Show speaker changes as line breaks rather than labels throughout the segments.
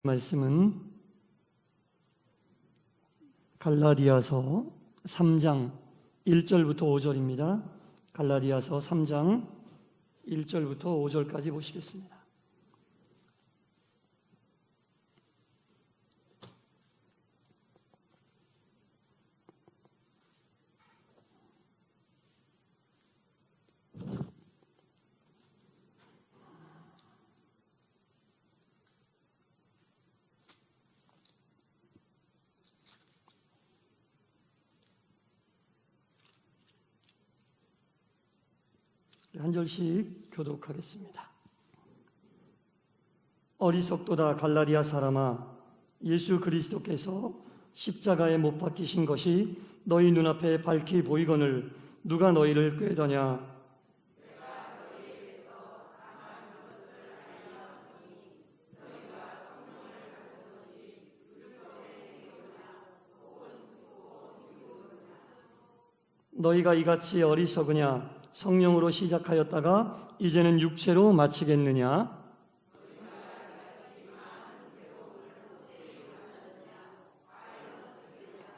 말씀은 갈라디아서 3장 1절부터 5절입니다. 갈라디아서 3장 1절부터 5절까지 보시겠습니다. 한 절씩 교독하겠습니다. 어리석도다 갈라디아 사람아, 예수 그리스도께서 십자가에 못 박히신 것이 너희 눈앞에 밝히 보이거늘 누가 너희를 꾀더냐? 너희가 이같이 어리석으냐? 성령으로 시작하였다가 이제는 육체로 마치겠느냐?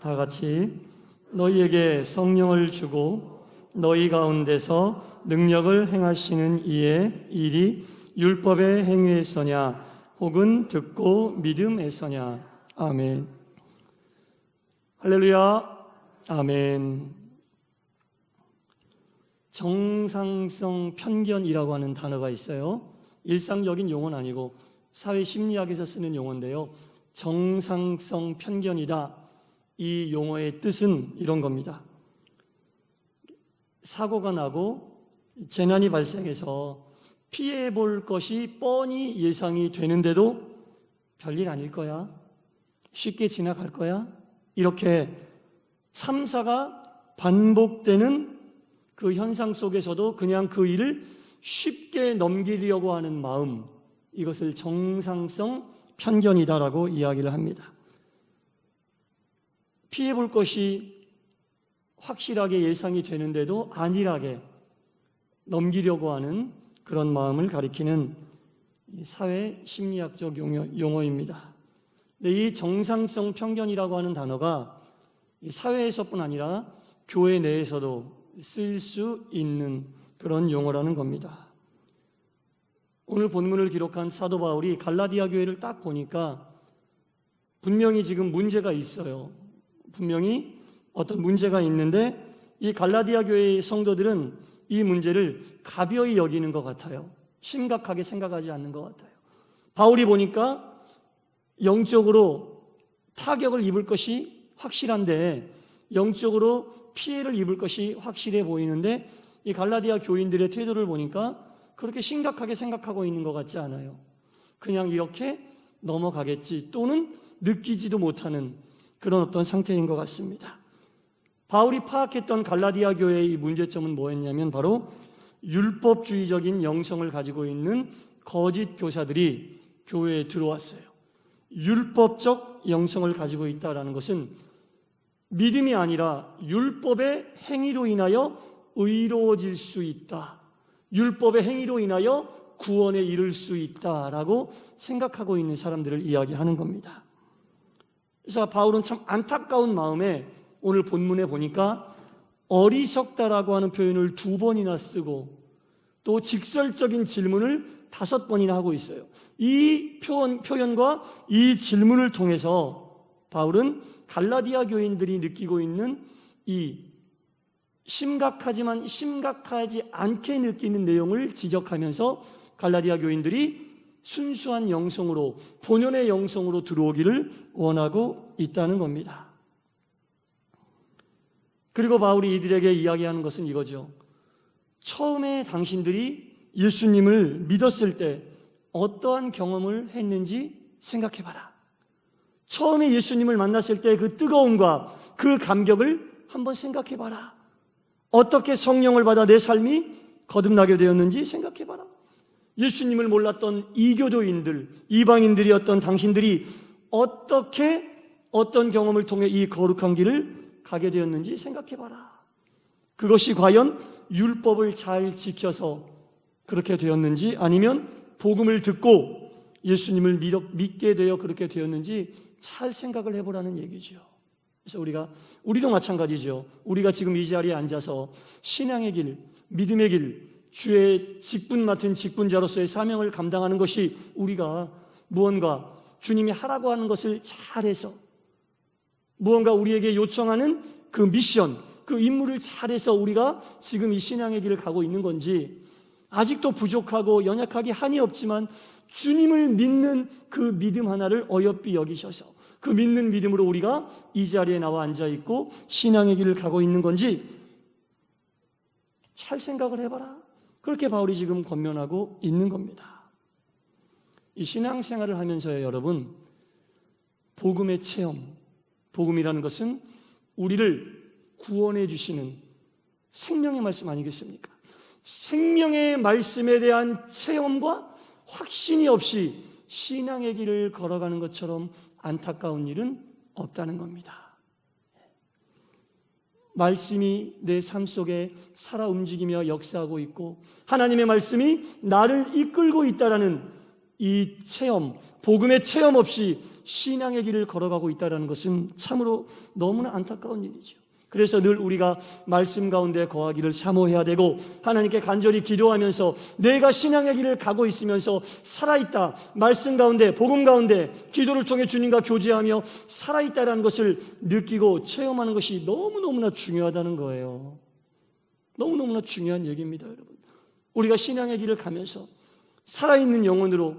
다 같이 너희에게 성령을 주고 너희 가운데서 능력을 행하시는 이의 일이 율법의 행위에서냐 혹은 듣고 믿음에서냐? 아멘. 할렐루야. 아멘. 정상성 편견이라고 하는 단어가 있어요. 일상적인 용어는 아니고 사회심리학에서 쓰는 용어인데요. 정상성 편견이다. 이 용어의 뜻은 이런 겁니다. 사고가 나고 재난이 발생해서 피해볼 것이 뻔히 예상이 되는데도 별일 아닐 거야, 쉽게 지나갈 거야, 이렇게 참사가 반복되는 그 현상 속에서도 그냥 그 일을 쉽게 넘기려고 하는 마음, 이것을 정상성 편견이다라고 이야기를 합니다. 피해볼 것이 확실하게 예상이 되는데도 안일하게 넘기려고 하는 그런 마음을 가리키는 사회 심리학적 용어입니다. 근데 이 정상성 편견이라고 하는 단어가 사회에서뿐 아니라 교회 내에서도 쓸 수 있는 그런 용어라는 겁니다. 오늘 본문을 기록한 사도 바울이 갈라디아 교회를 딱 보니까 분명히 지금 문제가 있어요. 분명히 어떤 문제가 있는데 이 갈라디아 교회의 성도들은 이 문제를 가벼이 여기는 것 같아요. 심각하게 생각하지 않는 것 같아요. 바울이 보니까 영적으로 타격을 입을 것이 확실한데, 영적으로 피해를 입을 것이 확실해 보이는데 이 갈라디아 교인들의 태도를 보니까 그렇게 심각하게 생각하고 있는 것 같지 않아요. 그냥 이렇게 넘어가겠지, 또는 느끼지도 못하는 그런 어떤 상태인 것 같습니다. 바울이 파악했던 갈라디아 교회의 이 문제점은 뭐였냐면 바로 율법주의적인 영성을 가지고 있는 거짓 교사들이 교회에 들어왔어요. 율법적 영성을 가지고 있다는 것은 믿음이 아니라 율법의 행위로 인하여 의로워질 수 있다, 율법의 행위로 인하여 구원에 이를 수 있다라고 생각하고 있는 사람들을 이야기하는 겁니다. 그래서 바울은 참 안타까운 마음에 오늘 본문에 보니까 어리석다라고 하는 표현을 2번이나 쓰고 또 직설적인 질문을 5번이나 하고 있어요. 이 표현과 이 질문을 통해서 바울은 갈라디아 교인들이 느끼고 있는 이 심각하지만 심각하지 않게 느끼는 내용을 지적하면서 갈라디아 교인들이 순수한 영성으로, 본연의 영성으로 들어오기를 원하고 있다는 겁니다. 그리고 바울이 이들에게 이야기하는 것은 이거죠. 처음에 당신들이 예수님을 믿었을 때 어떠한 경험을 했는지 생각해봐라. 처음에 예수님을 만났을 때 그 뜨거움과 그 감격을 한번 생각해봐라. 어떻게 성령을 받아 내 삶이 거듭나게 되었는지 생각해봐라. 예수님을 몰랐던 이교도인들, 이방인들이었던 당신들이 어떻게 어떤 경험을 통해 이 거룩한 길을 가게 되었는지 생각해봐라. 그것이 과연 율법을 잘 지켜서 그렇게 되었는지, 아니면 복음을 듣고 예수님을 믿게 되어 그렇게 되었는지 잘 생각을 해보라는 얘기죠. 그래서 우리도 마찬가지죠. 우리가 지금 이 자리에 앉아서 신앙의 길, 믿음의 길, 주의 직분 맡은 직분자로서의 사명을 감당하는 것이 우리가 무언가 주님이 하라고 하는 것을 잘해서, 무언가 우리에게 요청하는 그 미션, 그 임무를 잘해서 우리가 지금 이 신앙의 길을 가고 있는 건지, 아직도 부족하고 연약하기 한이 없지만 주님을 믿는 그 믿음 하나를 어여삐 여기셔서 그 믿는 믿음으로 우리가 이 자리에 나와 앉아있고 신앙의 길을 가고 있는 건지 잘 생각을 해봐라. 그렇게 바울이 지금 권면하고 있는 겁니다. 이 신앙생활을 하면서요, 여러분, 복음의 체험, 복음이라는 것은 우리를 구원해 주시는 생명의 말씀 아니겠습니까? 생명의 말씀에 대한 체험과 확신이 없이 신앙의 길을 걸어가는 것처럼 안타까운 일은 없다는 겁니다. 말씀이 내 삶 속에 살아 움직이며 역사하고 있고 하나님의 말씀이 나를 이끌고 있다라는 이 체험, 복음의 체험 없이 신앙의 길을 걸어가고 있다는 것은 참으로 너무나 안타까운 일이죠. 그래서 늘 우리가 말씀 가운데 거하기를 사모해야 되고 하나님께 간절히 기도하면서 내가 신앙의 길을 가고 있으면서 살아있다, 말씀 가운데, 복음 가운데 기도를 통해 주님과 교제하며 살아있다라는 것을 느끼고 체험하는 것이 너무너무나 중요하다는 거예요. 너무너무나 중요한 얘기입니다, 여러분. 우리가 신앙의 길을 가면서 살아있는 영혼으로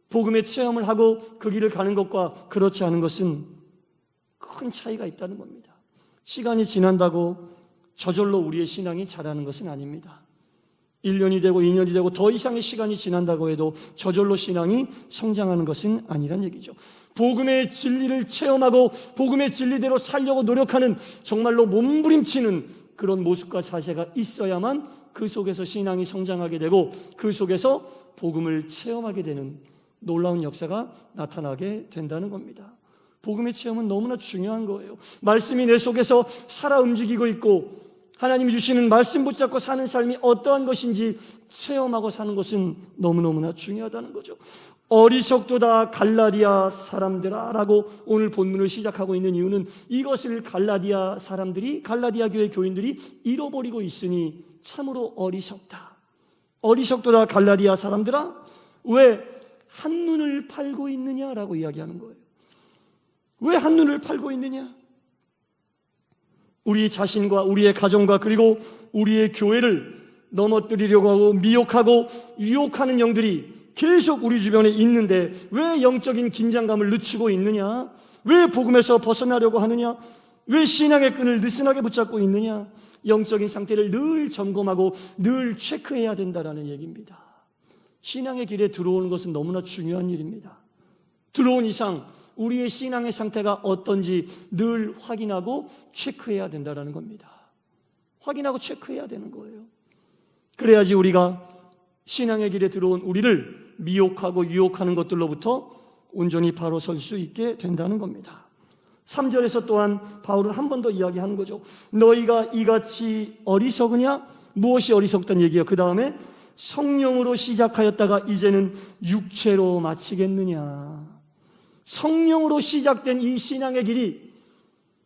복음의 체험을 하고 그 길을 가는 것과 그렇지 않은 것은 큰 차이가 있다는 겁니다. 시간이 지난다고 저절로 우리의 신앙이 자라는 것은 아닙니다. 1년이 되고 2년이 되고 더 이상의 시간이 지난다고 해도 저절로 신앙이 성장하는 것은 아니란 얘기죠. 복음의 진리를 체험하고 복음의 진리대로 살려고 노력하는 정말로 몸부림치는 그런 모습과 자세가 있어야만 그 속에서 신앙이 성장하게 되고 그 속에서 복음을 체험하게 되는 놀라운 역사가 나타나게 된다는 겁니다. 복음의 체험은 너무나 중요한 거예요. 말씀이 내 속에서 살아 움직이고 있고 하나님이 주시는 말씀 붙잡고 사는 삶이 어떠한 것인지 체험하고 사는 것은 너무너무나 중요하다는 거죠. 어리석도다 갈라디아 사람들아 라고 오늘 본문을 시작하고 있는 이유는 이것을 갈라디아 사람들이, 갈라디아 교회 교인들이 잃어버리고 있으니 참으로 어리석다. 어리석도다 갈라디아 사람들아, 왜 한눈을 팔고 있느냐라고 이야기하는 거예요. 왜 한눈을 팔고 있느냐? 우리 자신과 우리의 가정과 그리고 우리의 교회를 넘어뜨리려고 하고 미혹하고 유혹하는 영들이 계속 우리 주변에 있는데 왜 영적인 긴장감을 늦추고 있느냐? 왜 복음에서 벗어나려고 하느냐? 왜 신앙의 끈을 느슨하게 붙잡고 있느냐? 영적인 상태를 늘 점검하고 늘 체크해야 된다는 얘기입니다. 신앙의 길에 들어오는 것은 너무나 중요한 일입니다. 들어온 이상 우리의 신앙의 상태가 어떤지 늘 확인하고 체크해야 된다는 겁니다. 확인하고 체크해야 되는 거예요. 그래야지 우리가 신앙의 길에 들어온 우리를 미혹하고 유혹하는 것들로부터 온전히 바로 설 수 있게 된다는 겁니다. 3절에서 또한 바울은 한 번 더 이야기하는 거죠. 너희가 이같이 어리석으냐? 무엇이 어리석다는 얘기예요. 그 다음에 성령으로 시작하였다가 이제는 육체로 마치겠느냐? 성령으로 시작된 이 신앙의 길이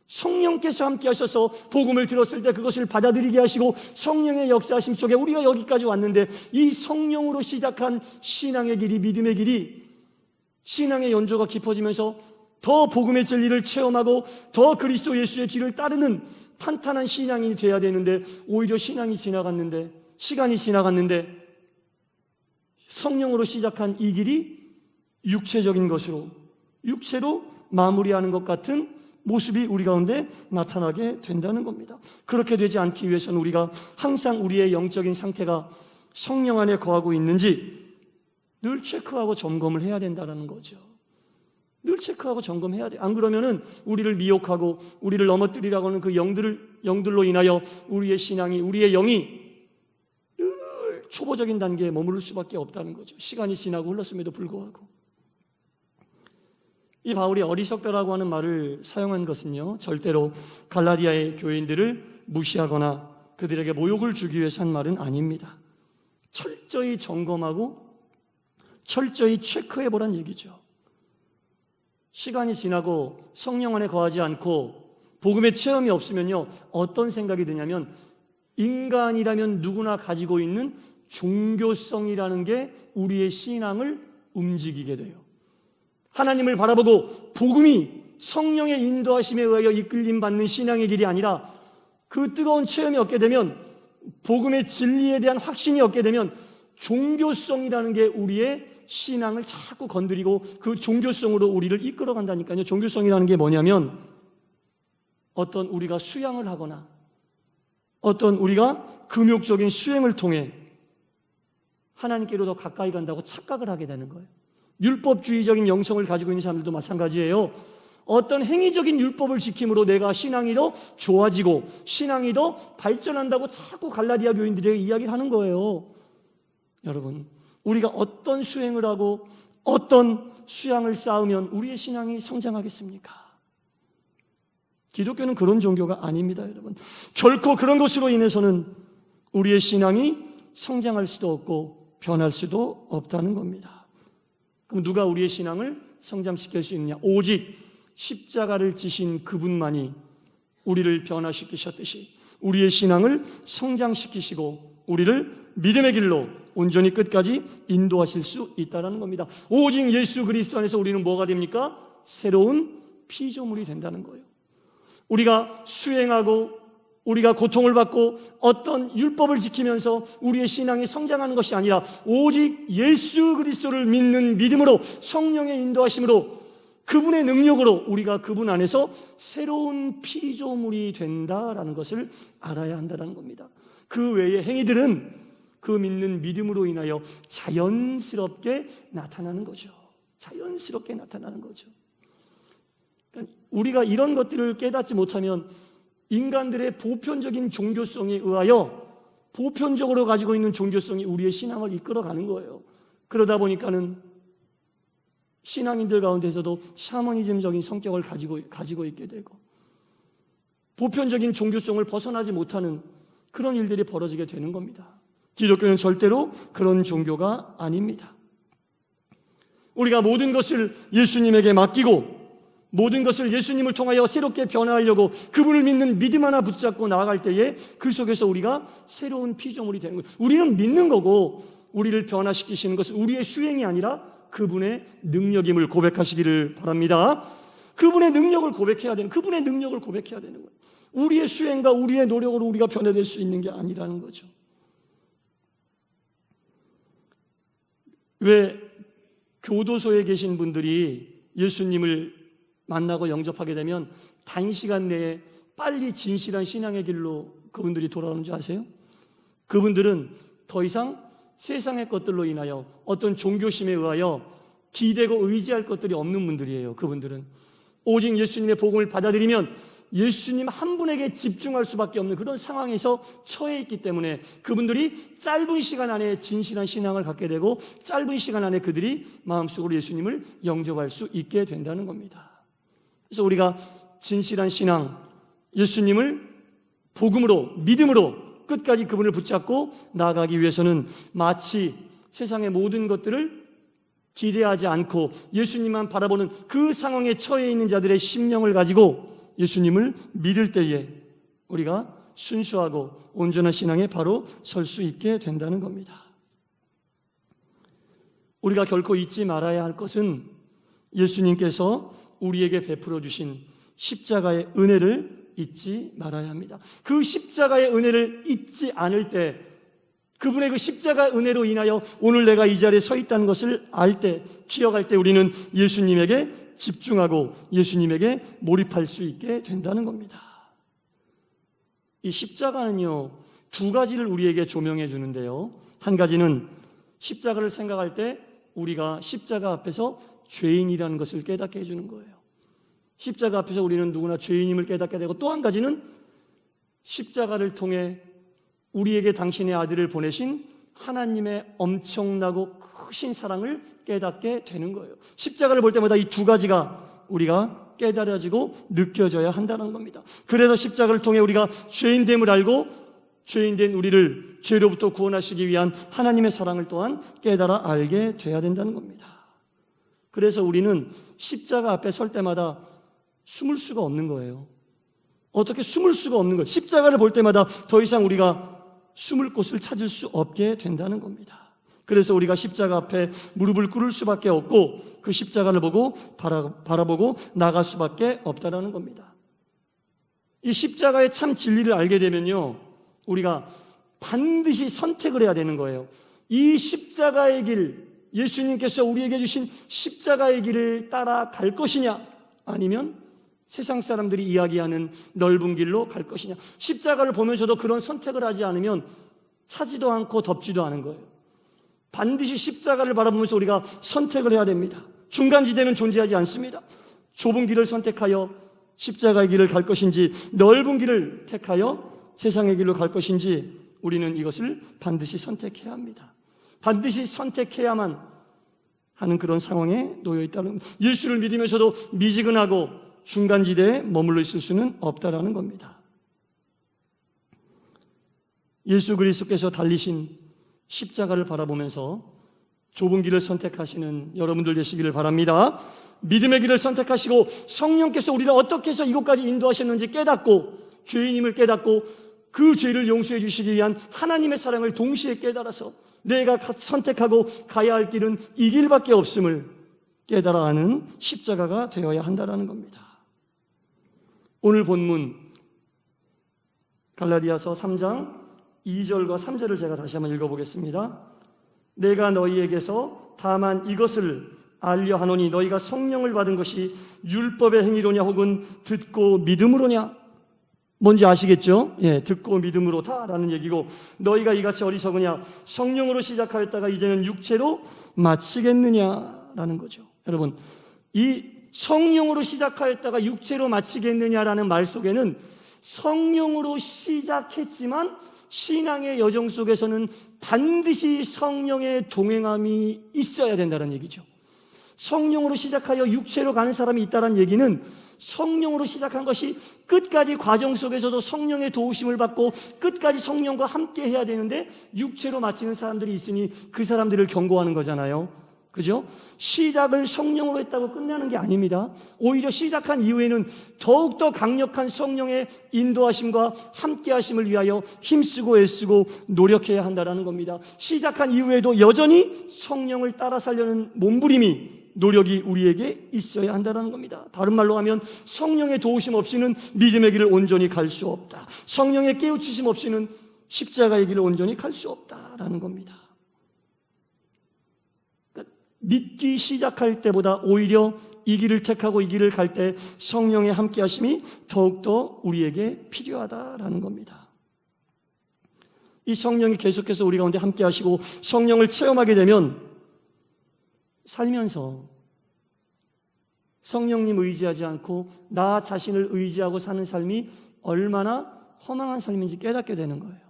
성령께서 함께 하셔서 복음을 들었을 때 그것을 받아들이게 하시고 성령의 역사하심 속에 우리가 여기까지 왔는데 이 성령으로 시작한 신앙의 길이, 믿음의 길이 신앙의 연조가 깊어지면서 더 복음의 진리를 체험하고 더 그리스도 예수의 길을 따르는 탄탄한 신앙인이 돼야 되는데 오히려 신앙이 지나갔는데, 시간이 지나갔는데 성령으로 시작한 이 길이 육체적인 것으로, 육체로 마무리하는 것 같은 모습이 우리 가운데 나타나게 된다는 겁니다. 그렇게 되지 않기 위해서는 우리가 항상 우리의 영적인 상태가 성령 안에 거하고 있는지 늘 체크하고 점검을 해야 된다는 거죠. 늘 체크하고 점검해야 돼. 안 그러면은 우리를 미혹하고 우리를 넘어뜨리라고 하는 그 영들로 인하여 우리의 신앙이, 우리의 영이 늘 초보적인 단계에 머무를 수밖에 없다는 거죠. 시간이 지나고 흘렀음에도 불구하고. 이 바울이 어리석다라고 하는 말을 사용한 것은요, 절대로 갈라디아의 교인들을 무시하거나 그들에게 모욕을 주기 위해서 한 말은 아닙니다. 철저히 점검하고 철저히 체크해 보란 얘기죠. 시간이 지나고 성령 안에 거하지 않고 복음의 체험이 없으면요, 어떤 생각이 드냐면 인간이라면 누구나 가지고 있는 종교성이라는 게 우리의 신앙을 움직이게 돼요. 하나님을 바라보고 복음이 성령의 인도하심에 의하여 이끌림 받는 신앙의 길이 아니라 그 뜨거운 체험이 얻게 되면, 복음의 진리에 대한 확신이 얻게 되면 종교성이라는 게 우리의 신앙을 자꾸 건드리고 그 종교성으로 우리를 이끌어 간다니까요. 종교성이라는 게 뭐냐면 어떤 우리가 수양을 하거나 어떤 우리가 금욕적인 수행을 통해 하나님께로 더 가까이 간다고 착각을 하게 되는 거예요. 율법주의적인 영성을 가지고 있는 사람들도 마찬가지예요. 어떤 행위적인 율법을 지킴으로 내가 신앙이 더 좋아지고 신앙이 더 발전한다고 자꾸 갈라디아 교인들에게 이야기를 하는 거예요. 여러분, 우리가 어떤 수행을 하고 어떤 수양을 쌓으면 우리의 신앙이 성장하겠습니까? 기독교는 그런 종교가 아닙니다, 여러분. 결코 그런 것으로 인해서는 우리의 신앙이 성장할 수도 없고 변할 수도 없다는 겁니다. 그럼 누가 우리의 신앙을 성장시킬 수 있느냐? 오직 십자가를 지신 그분만이 우리를 변화시키셨듯이 우리의 신앙을 성장시키시고 우리를 믿음의 길로 온전히 끝까지 인도하실 수 있다는 겁니다. 오직 예수 그리스도 안에서 우리는 뭐가 됩니까? 새로운 피조물이 된다는 거예요. 우리가 수행하고 우리가 고통을 받고 어떤 율법을 지키면서 우리의 신앙이 성장하는 것이 아니라 오직 예수 그리스도를 믿는 믿음으로, 성령의 인도하심으로, 그분의 능력으로 우리가 그분 안에서 새로운 피조물이 된다라는 것을 알아야 한다는 겁니다. 그 외의 행위들은 그 믿는 믿음으로 인하여 자연스럽게 나타나는 거죠. 자연스럽게 나타나는 거죠. 그러니까 우리가 이런 것들을 깨닫지 못하면 인간들의 보편적인 종교성에 의하여 보편적으로 가지고 있는 종교성이 우리의 신앙을 이끌어가는 거예요. 그러다 보니까는 신앙인들 가운데서도 샤머니즘적인 성격을 가지고 있게 되고 보편적인 종교성을 벗어나지 못하는 그런 일들이 벌어지게 되는 겁니다. 기독교는 절대로 그런 종교가 아닙니다. 우리가 모든 것을 예수님에게 맡기고 모든 것을 예수님을 통하여 새롭게 변화하려고 그분을 믿는 믿음 하나 붙잡고 나아갈 때에 그 속에서 우리가 새로운 피조물이 되는 거예요. 우리는 믿는 거고 우리를 변화시키시는 것은 우리의 수행이 아니라 그분의 능력임을 고백하시기를 바랍니다. 그분의 능력을 고백해야 되는, 그분의 능력을 고백해야 되는 거예요. 우리의 수행과 우리의 노력으로 우리가 변화될 수 있는 게 아니라는 거죠. 왜 교도소에 계신 분들이 예수님을 만나고 영접하게 되면 단시간 내에 빨리 진실한 신앙의 길로 그분들이 돌아오는지 아세요? 그분들은 더 이상 세상의 것들로 인하여 어떤 종교심에 의하여 기대고 의지할 것들이 없는 분들이에요. 그분들은 오직 예수님의 복음을 받아들이면 예수님 한 분에게 집중할 수밖에 없는 그런 상황에서 처해 있기 때문에 그분들이 짧은 시간 안에 진실한 신앙을 갖게 되고 짧은 시간 안에 그들이 마음속으로 예수님을 영접할 수 있게 된다는 겁니다. 그래서 우리가 진실한 신앙, 예수님을 복음으로, 믿음으로 끝까지 그분을 붙잡고 나아가기 위해서는 마치 세상의 모든 것들을 기대하지 않고 예수님만 바라보는 그 상황에 처해 있는 자들의 심령을 가지고 예수님을 믿을 때에 우리가 순수하고 온전한 신앙에 바로 설 수 있게 된다는 겁니다. 우리가 결코 잊지 말아야 할 것은 예수님께서 우리에게 베풀어 주신 십자가의 은혜를 잊지 말아야 합니다. 그 십자가의 은혜를 잊지 않을 때, 그분의 그 십자가의 은혜로 인하여 오늘 내가 이 자리에 서 있다는 것을 알 때, 기억할 때 우리는 예수님에게 집중하고 예수님에게 몰입할 수 있게 된다는 겁니다. 이 십자가는요, 두 가지를 우리에게 조명해 주는데요. 한 가지는 십자가를 생각할 때 우리가 십자가 앞에서 죄인이라는 것을 깨닫게 해주는 거예요. 십자가 앞에서 우리는 누구나 죄인임을 깨닫게 되고, 또 한 가지는 십자가를 통해 우리에게 당신의 아들을 보내신 하나님의 엄청나고 크신 사랑을 깨닫게 되는 거예요. 십자가를 볼 때마다 이 두 가지가 우리가 깨달아지고 느껴져야 한다는 겁니다. 그래서 십자가를 통해 우리가 죄인됨을 알고 죄인된 우리를 죄로부터 구원하시기 위한 하나님의 사랑을 또한 깨달아 알게 돼야 된다는 겁니다. 그래서 우리는 십자가 앞에 설 때마다 숨을 수가 없는 거예요. 어떻게 숨을 수가 없는 거예요. 십자가를 볼 때마다 더 이상 우리가 숨을 곳을 찾을 수 없게 된다는 겁니다. 그래서 우리가 십자가 앞에 무릎을 꿇을 수밖에 없고 그 십자가를 보고 바라보고 나갈 수밖에 없다는 겁니다. 이 십자가의 참 진리를 알게 되면요, 우리가 반드시 선택을 해야 되는 거예요. 이 십자가의 길, 예수님께서 우리에게 주신 십자가의 길을 따라갈 것이냐, 아니면 세상 사람들이 이야기하는 넓은 길로 갈 것이냐. 십자가를 보면서도 그런 선택을 하지 않으면 차지도 않고 덮지도 않은 거예요. 반드시 십자가를 바라보면서 우리가 선택을 해야 됩니다. 중간지대는 존재하지 않습니다. 좁은 길을 선택하여 십자가의 길을 갈 것인지, 넓은 길을 택하여 세상의 길로 갈 것인지, 우리는 이것을 반드시 선택해야 합니다. 반드시 선택해야만 하는 그런 상황에 놓여 있다는, 예수를 믿으면서도 미지근하고 중간지대에 머물러 있을 수는 없다라는 겁니다. 예수 그리스도께서 달리신 십자가를 바라보면서 좁은 길을 선택하시는 여러분들 되시기를 바랍니다. 믿음의 길을 선택하시고 성령께서 우리를 어떻게 해서 이곳까지 인도하셨는지 깨닫고, 죄인임을 깨닫고 그 죄를 용서해 주시기 위한 하나님의 사랑을 동시에 깨달아서 내가 선택하고 가야 할 길은 이 길밖에 없음을 깨달아 하는 십자가가 되어야 한다는 겁니다. 오늘 본문 갈라디아서 3장 2절과 3절을 제가 다시 한번 읽어보겠습니다. 내가 너희에게서 다만 이것을 알려 하노니 너희가 성령을 받은 것이 율법의 행위로냐 혹은 듣고 믿음으로냐. 뭔지 아시겠죠? 예, 듣고 믿음으로다 라는 얘기고, 너희가 이같이 어리석으냐, 성령으로 시작하였다가 이제는 육체로 마치겠느냐라는 거죠. 여러분, 이 성령으로 시작하였다가 육체로 마치겠느냐라는 말 속에는 성령으로 시작했지만 신앙의 여정 속에서는 반드시 성령의 동행함이 있어야 된다는 얘기죠. 성령으로 시작하여 육체로 가는 사람이 있다는 얘기는 성령으로 시작한 것이 끝까지 과정 속에서도 성령의 도우심을 받고 끝까지 성령과 함께 해야 되는데 육체로 마치는 사람들이 있으니 그 사람들을 경고하는 거잖아요. 그죠? 시작을 성령으로 했다고 끝나는 게 아닙니다. 오히려 시작한 이후에는 더욱더 강력한 성령의 인도하심과 함께하심을 위하여 힘쓰고 애쓰고 노력해야 한다는 겁니다. 시작한 이후에도 여전히 성령을 따라 살려는 몸부림이, 노력이 우리에게 있어야 한다는 겁니다. 다른 말로 하면 성령의 도우심 없이는 믿음의 길을 온전히 갈 수 없다. 성령의 깨우치심 없이는 십자가의 길을 온전히 갈 수 없다라는 겁니다. 믿기 시작할 때보다 오히려 이 길을 택하고 이 길을 갈 때 성령의 함께 하심이 더욱더 우리에게 필요하다라는 겁니다. 이 성령이 계속해서 우리 가운데 함께 하시고 성령을 체험하게 되면 살면서 성령님 의지하지 않고 나 자신을 의지하고 사는 삶이 얼마나 허망한 삶인지 깨닫게 되는 거예요.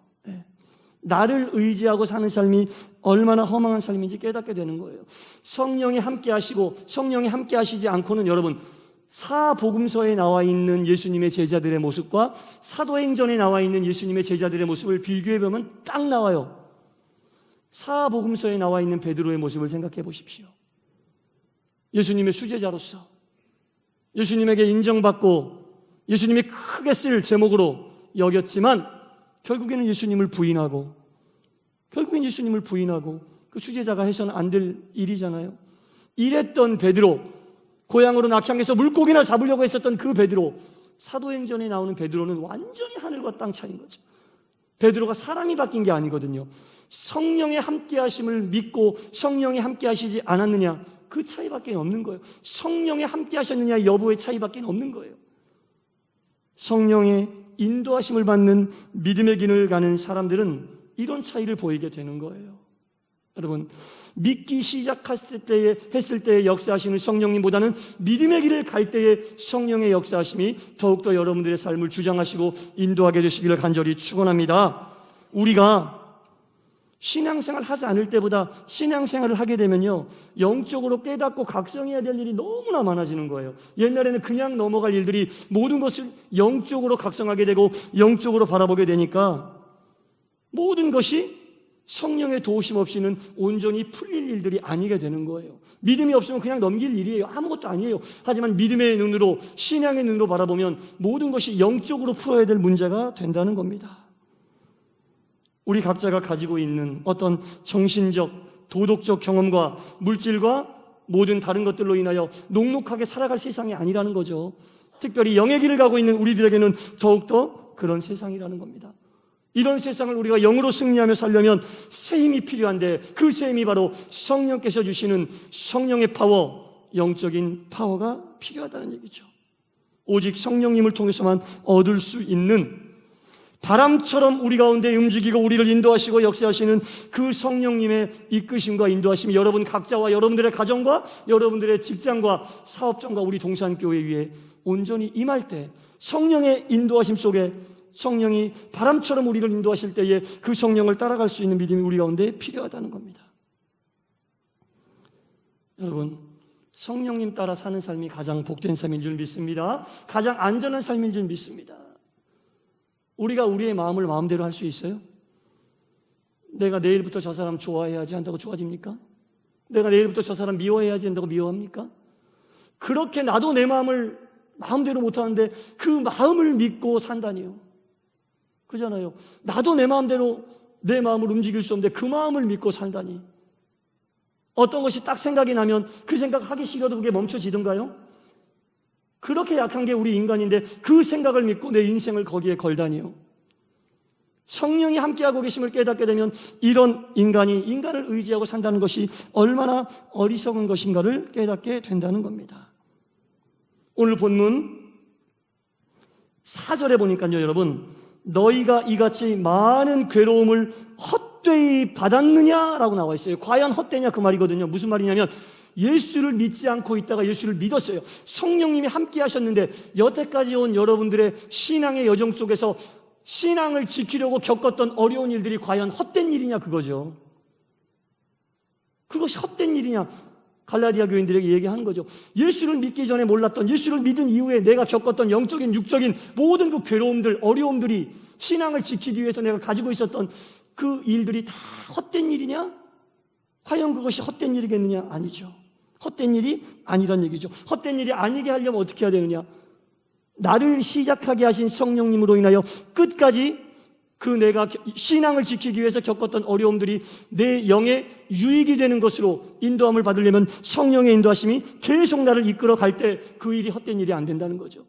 나를 의지하고 사는 삶이 얼마나 허망한 삶인지 깨닫게 되는 거예요. 성령이 함께 하시고 성령이 함께 하시지 않고는, 여러분, 사복음서에 나와 있는 예수님의 제자들의 모습과 사도행전에 나와 있는 예수님의 제자들의 모습을 비교해보면 딱 나와요. 사복음서에 나와 있는 베드로의 모습을 생각해 보십시오. 예수님의 수제자로서 예수님에게 인정받고 예수님이 크게 쓸 제목으로 여겼지만 결국에는 예수님을 부인하고 그 수제자가 해서는 안 될 일이잖아요. 이랬던 베드로, 고향으로 낙향해서 물고기나 잡으려고 했었던 그 베드로, 사도행전에 나오는 베드로는 완전히 하늘과 땅 차이인 거죠. 베드로가 사람이 바뀐 게 아니거든요. 성령의 함께 하심을 믿고 성령이 함께 하시지 않았느냐, 그 차이밖에 없는 거예요. 성령의 함께 하셨느냐 여부의 차이밖에 없는 거예요. 성령의 인도하심을 받는 믿음의 길을 가는 사람들은 이런 차이를 보이게 되는 거예요. 여러분, 믿기 시작했을 때의 역사하시는 성령님보다는 믿음의 길을 갈 때의 성령의 역사하심이 더욱더 여러분들의 삶을 주장하시고 인도하게 되시기를 간절히 축원합니다. 우리가 신앙생활 하지 않을 때보다 신앙생활을 하게 되면요, 영적으로 깨닫고 각성해야 될 일이 너무나 많아지는 거예요. 옛날에는 그냥 넘어갈 일들이 모든 것을 영적으로 각성하게 되고 영적으로 바라보게 되니까 모든 것이 성령의 도우심 없이는 온전히 풀릴 일들이 아니게 되는 거예요. 믿음이 없으면 그냥 넘길 일이에요. 아무것도 아니에요. 하지만 믿음의 눈으로, 신앙의 눈으로 바라보면 모든 것이 영적으로 풀어야 될 문제가 된다는 겁니다. 우리 각자가 가지고 있는 어떤 정신적, 도덕적 경험과 물질과 모든 다른 것들로 인하여 녹록하게 살아갈 세상이 아니라는 거죠. 특별히 영의 길을 가고 있는 우리들에게는 더욱더 그런 세상이라는 겁니다. 이런 세상을 우리가 영으로 승리하며 살려면 새 힘이 필요한데, 그 새 힘이 바로 성령께서 주시는 성령의 파워, 영적인 파워가 필요하다는 얘기죠. 오직 성령님을 통해서만 얻을 수 있는, 바람처럼 우리 가운데 움직이고 우리를 인도하시고 역사하시는 그 성령님의 이끄심과 인도하심이 여러분 각자와 여러분들의 가정과 여러분들의 직장과 사업장과 우리 동산교회 위에 온전히 임할 때, 성령의 인도하심 속에 성령이 바람처럼 우리를 인도하실 때에 그 성령을 따라갈 수 있는 믿음이 우리 가운데 필요하다는 겁니다. 여러분, 성령님 따라 사는 삶이 가장 복된 삶인 줄 믿습니다. 가장 안전한 삶인 줄 믿습니다. 우리가 우리의 마음을 마음대로 할 수 있어요? 내가 내일부터 저 사람 좋아해야지 한다고 좋아집니까? 내가 내일부터 저 사람 미워해야지 한다고 미워합니까? 그렇게 나도 내 마음을 마음대로 못하는데 그 마음을 믿고 산다니요. 그잖아요. 나도 내 마음대로 내 마음을 움직일 수 없는데 그 마음을 믿고 산다니. 어떤 것이 딱 생각이 나면 그 생각 하기 싫어도 그게 멈춰지던가요? 그렇게 약한 게 우리 인간인데 그 생각을 믿고 내 인생을 거기에 걸다니요. 성령이 함께하고 계심을 깨닫게 되면 이런 인간이 인간을 의지하고 산다는 것이 얼마나 어리석은 것인가를 깨닫게 된다는 겁니다. 오늘 본문 4절에 보니까요, 여러분, 너희가 이같이 많은 괴로움을 헛되이 받았느냐라고 나와 있어요. 과연 헛되냐 그 말이거든요. 무슨 말이냐면 예수를 믿지 않고 있다가 예수를 믿었어요. 성령님이 함께 하셨는데 여태까지 온 여러분들의 신앙의 여정 속에서 신앙을 지키려고 겪었던 어려운 일들이 과연 헛된 일이냐 그거죠. 그것이 헛된 일이냐, 갈라디아 교인들에게 얘기하는 거죠. 예수를 믿기 전에 몰랐던, 예수를 믿은 이후에 내가 겪었던 영적인 육적인 모든 그 괴로움들, 어려움들이 신앙을 지키기 위해서 내가 가지고 있었던 그 일들이 다 헛된 일이냐? 과연 그것이 헛된 일이겠느냐? 아니죠. 헛된 일이 아니란 얘기죠. 헛된 일이 아니게 하려면 어떻게 해야 되느냐? 나를 시작하게 하신 성령님으로 인하여 끝까지 그 내가 신앙을 지키기 위해서 겪었던 어려움들이 내 영의 유익이 되는 것으로 인도함을 받으려면 성령의 인도하심이 계속 나를 이끌어 갈 때 그 일이 헛된 일이 안 된다는 거죠.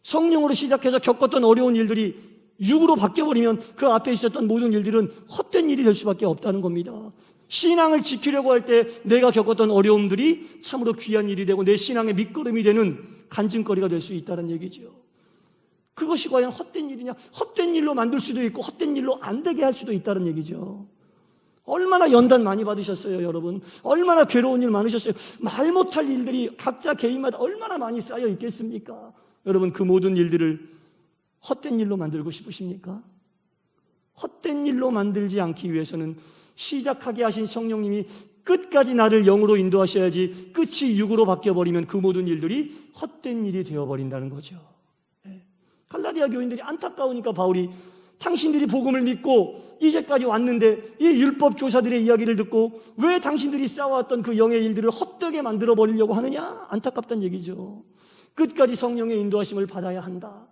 성령으로 시작해서 겪었던 어려운 일들이 육으로 바뀌어버리면 그 앞에 있었던 모든 일들은 헛된 일이 될 수밖에 없다는 겁니다. 신앙을 지키려고 할 때 내가 겪었던 어려움들이 참으로 귀한 일이 되고 내 신앙의 밑거름이 되는 간증거리가 될 수 있다는 얘기죠. 그것이 과연 헛된 일이냐? 헛된 일로 만들 수도 있고 헛된 일로 안 되게 할 수도 있다는 얘기죠. 얼마나 연단 많이 받으셨어요, 여러분? 얼마나 괴로운 일 많으셨어요? 말 못할 일들이 각자 개인마다 얼마나 많이 쌓여 있겠습니까? 여러분, 그 모든 일들을 헛된 일로 만들고 싶으십니까? 헛된 일로 만들지 않기 위해서는 시작하게 하신 성령님이 끝까지 나를 영으로 인도하셔야지, 끝이 육으로 바뀌어버리면 그 모든 일들이 헛된 일이 되어버린다는 거죠. 갈라디아 교인들이 안타까우니까 바울이 당신들이 복음을 믿고 이제까지 왔는데 이 율법 교사들의 이야기를 듣고 왜 당신들이 쌓아왔던 그 영의 일들을 헛되게 만들어 버리려고 하느냐? 안타깝다는 얘기죠. 끝까지 성령의 인도하심을 받아야 한다.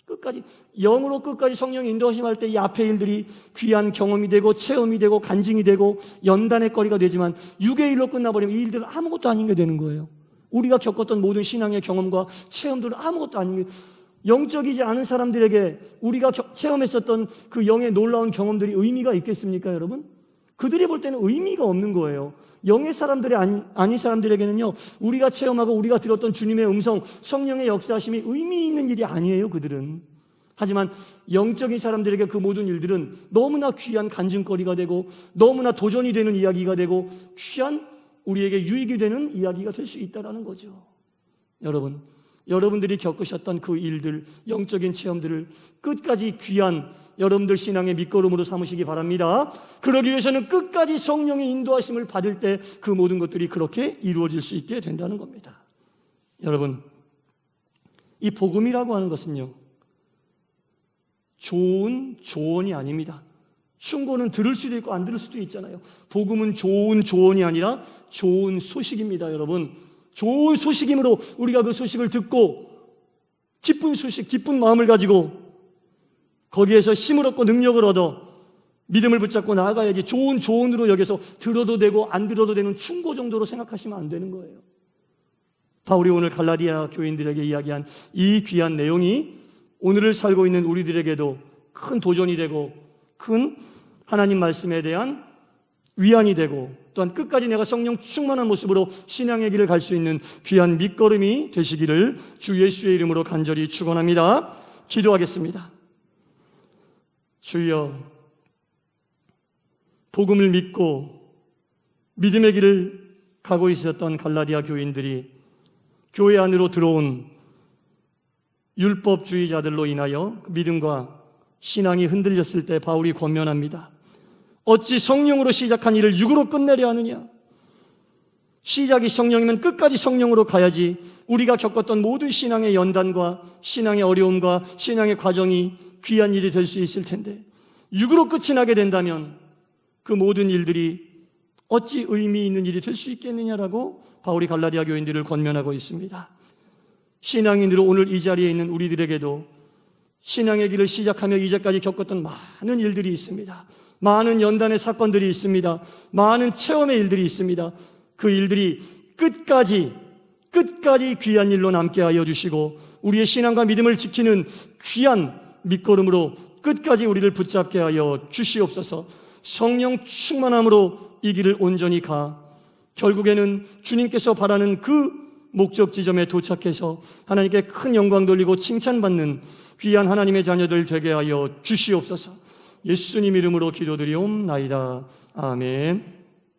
끝까지 영으로 끝까지 성령의 인도하심할 때 이 앞의 일들이 귀한 경험이 되고 체험이 되고 간증이 되고 연단의 거리가 되지만 육의 일로 끝나버리면 이 일들은 아무것도 아닌 게 되는 거예요. 우리가 겪었던 모든 신앙의 경험과 체험들은 아무것도 아닌 게, 영적이지 않은 사람들에게 우리가 체험했었던 그 영의 놀라운 경험들이 의미가 있겠습니까, 여러분? 그들이 볼 때는 의미가 없는 거예요. 영의 사람들이 아닌 사람들에게는요, 우리가 체험하고 우리가 들었던 주님의 음성, 성령의 역사하심이 의미 있는 일이 아니에요, 그들은. 하지만 영적인 사람들에게 그 모든 일들은 너무나 귀한 간증거리가 되고 너무나 도전이 되는 이야기가 되고 귀한 우리에게 유익이 되는 이야기가 될 수 있다는 거죠. 여러분들이 겪으셨던 그 일들, 영적인 체험들을 끝까지 귀한 여러분들 신앙의 밑거름으로 삼으시기 바랍니다. 그러기 위해서는 끝까지 성령의 인도하심을 받을 때 그 모든 것들이 그렇게 이루어질 수 있게 된다는 겁니다. 여러분, 이 복음이라고 하는 것은요, 좋은 조언이 아닙니다. 충고는 들을 수도 있고 안 들을 수도 있잖아요. 복음은 좋은 조언이 아니라 좋은 소식입니다, 여러분. 좋은 소식이므로 우리가 그 소식을 듣고 기쁜 소식, 기쁜 마음을 가지고 거기에서 힘을 얻고 능력을 얻어 믿음을 붙잡고 나아가야지, 좋은 조언으로 여겨서 들어도 되고 안 들어도 되는 충고 정도로 생각하시면 안 되는 거예요. 바울이 오늘 갈라디아 교인들에게 이야기한 이 귀한 내용이 오늘을 살고 있는 우리들에게도 큰 도전이 되고 큰 하나님 말씀에 대한 위안이 되고 또한 끝까지 내가 성령 충만한 모습으로 신앙의 길을 갈 수 있는 귀한 밑거름이 되시기를 주 예수의 이름으로 간절히 축원합니다. 기도하겠습니다. 주여, 복음을 믿고 믿음의 길을 가고 있었던 갈라디아 교인들이 교회 안으로 들어온 율법주의자들로 인하여 믿음과 신앙이 흔들렸을 때 바울이 권면합니다. 어찌 성령으로 시작한 일을 육으로 끝내려 하느냐? 시작이 성령이면 끝까지 성령으로 가야지 우리가 겪었던 모든 신앙의 연단과 신앙의 어려움과 신앙의 과정이 귀한 일이 될 수 있을 텐데, 육으로 끝이 나게 된다면 그 모든 일들이 어찌 의미 있는 일이 될 수 있겠느냐라고 바울이 갈라디아 교인들을 권면하고 있습니다. 신앙인으로 오늘 이 자리에 있는 우리들에게도 신앙의 길을 시작하며 이제까지 겪었던 많은 일들이 있습니다. 많은 연단의 사건들이 있습니다. 많은 체험의 일들이 있습니다. 그 일들이 끝까지 귀한 일로 남게 하여 주시고 우리의 신앙과 믿음을 지키는 귀한 밑거름으로 끝까지 우리를 붙잡게 하여 주시옵소서. 성령 충만함으로 이 길을 온전히 가 결국에는 주님께서 바라는 그 목적 지점에 도착해서 하나님께 큰 영광 돌리고 칭찬받는 귀한 하나님의 자녀들 되게 하여 주시옵소서. 예수님 이름으로 기도드리옵나이다. 아멘.